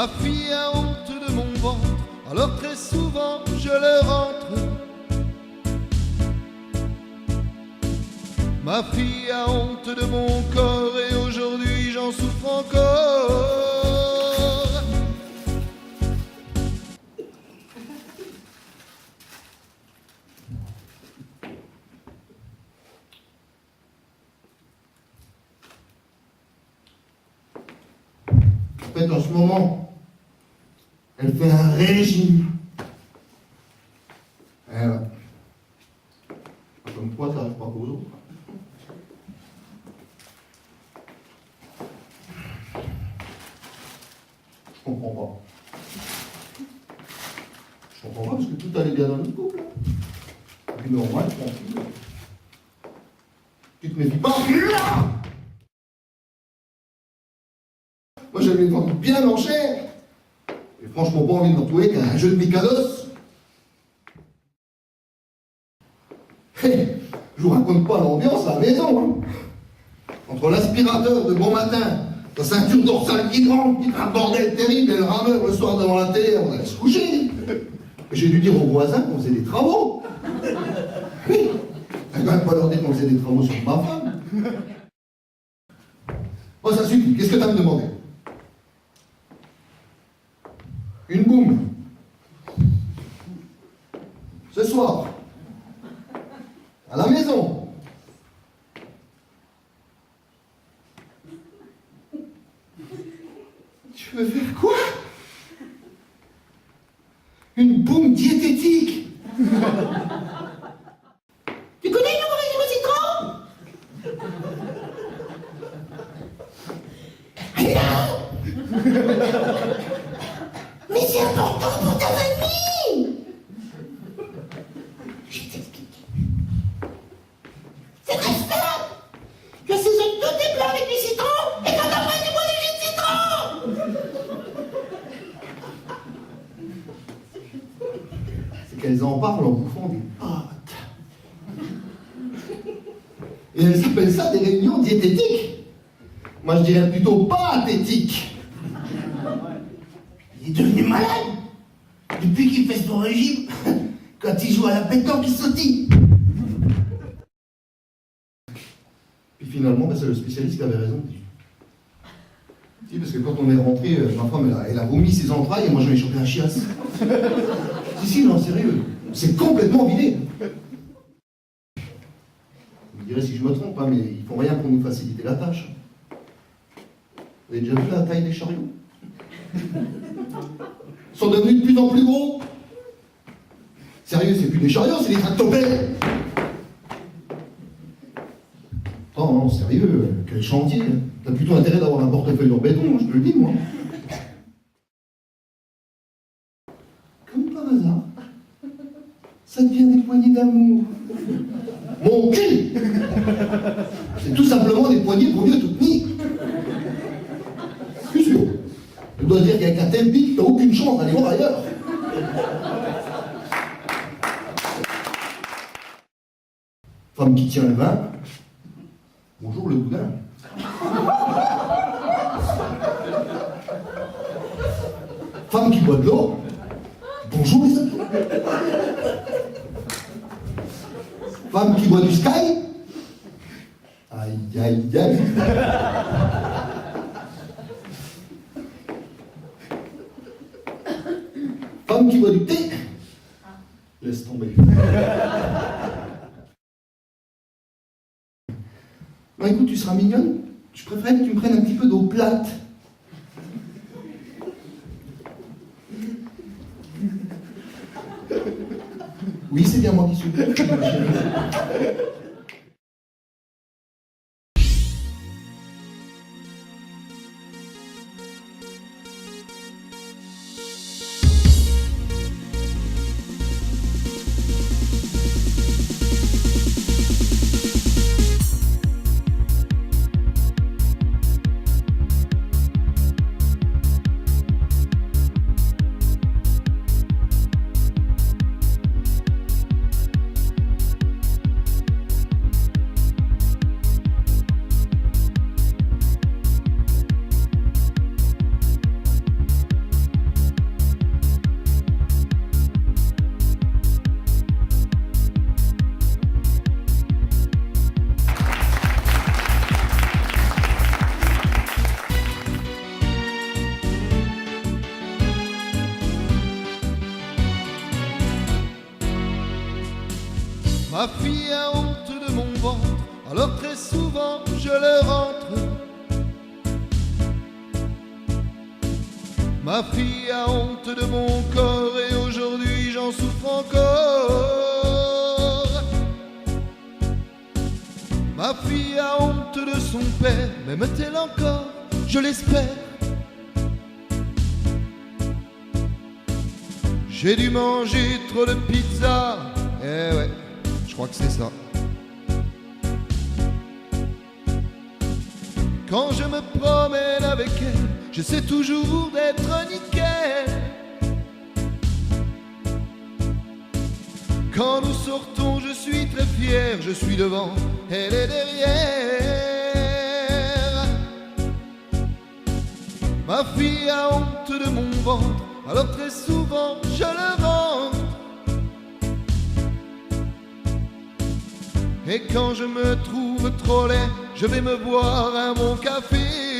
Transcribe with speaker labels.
Speaker 1: Ma fille a honte de mon ventre, alors très souvent je le rentre. Ma fille a honte de mon corps et aujourd'hui j'en souffre encore.
Speaker 2: En fait, en ce moment, elle fait un régime. Comme quoi, ça n'arrive pas qu'aux autres. Je comprends pas. Je comprends pas parce que tout allait bien dans notre couple. Et puis normal, tranquille. Tu te méfies pas. Moi j'avais une vente bien en chair. Et franchement pas envie de me retrouver qu'un jeu de Mikados. Hey, je vous raconte pas l'ambiance à la maison. Hein. Entre l'aspirateur de bon matin, ta ceinture dorsale qui grande, qui fait un bordel terrible, et le rameur le soir devant la télé, on allait se coucher. J'ai dû dire aux voisins qu'on faisait des travaux. Oui, j'ai quand même pas leur dire qu'on faisait des travaux sur ma femme. Bon, ça suffit, qu'est-ce que t'as me demandé? Une boum. Ce soir. À la maison. Tu veux faire quoi? Une boum diététique. Tu connais le nouveau régime au citron? Mais c'est important pour ta famille. Je t'explique. C'est très simple. Tu assaisonnes tous tes plats avec du citron et quand t'as pas, tu bois du jus de citron. C'est qu'elles en parlent en bouffant des pâtes. Et elles s'appellent ça des réunions diététiques. Moi je dirais plutôt pathétiques. Il est devenu malade. Depuis qu'il fait son régime, quand il joue à la pétanque, il sautille. Puis finalement, c'est le spécialiste qui avait raison. Si, parce que quand on est rentré, ma femme, elle a vomi ses entrailles et moi j'en ai chopé un chiasse. Si, non, sérieux. C'est complètement vidé. Vous me direz si je me trompe, hein, mais ils font rien pour nous faciliter la tâche. Vous avez déjà vu la taille des chariots? Ils sont devenus de plus en plus gros. Sérieux, c'est plus des chariots, c'est des tractopelles. Oh non, sérieux, quel chantier. T'as plutôt intérêt d'avoir un portefeuille en béton, je te le dis, moi. Comme par hasard, ça devient des poignées d'amour. Mon cul! C'est tout simplement des poignées pour mieux tout tenir. Je suis sûr. Je dois dire qu'avec un tel pic, t'as aucune chance d'aller voir ailleurs. Femme qui tient le vin. Bonjour le boudin. Femme qui boit de l'eau. Bonjour les autres. Femme qui boit du sky. Aïe aïe aïe. Femme qui boit du thé. Laisse tomber. Non, écoute, tu seras mignonne. Je préférerais que tu me prennes un petit peu d'eau plate. Oui, c'est bien moi qui suis.
Speaker 1: Ma fille a honte de mon ventre, alors très souvent je le rentre. Ma fille a honte de mon corps et aujourd'hui j'en souffre encore. Ma fille a honte de son père, m'aime-t-elle encore? Je l'espère. J'ai dû manger trop de pizza, eh ouais, je crois que c'est ça. Quand je me promène avec elle, j'essaie toujours d'être nickel. Quand nous sortons, je suis très fier, je suis devant, elle est derrière. Ma fille a honte de mon ventre, alors très souvent je le rentre. Et quand je me trouve trop laid, je vais me boire un bon café.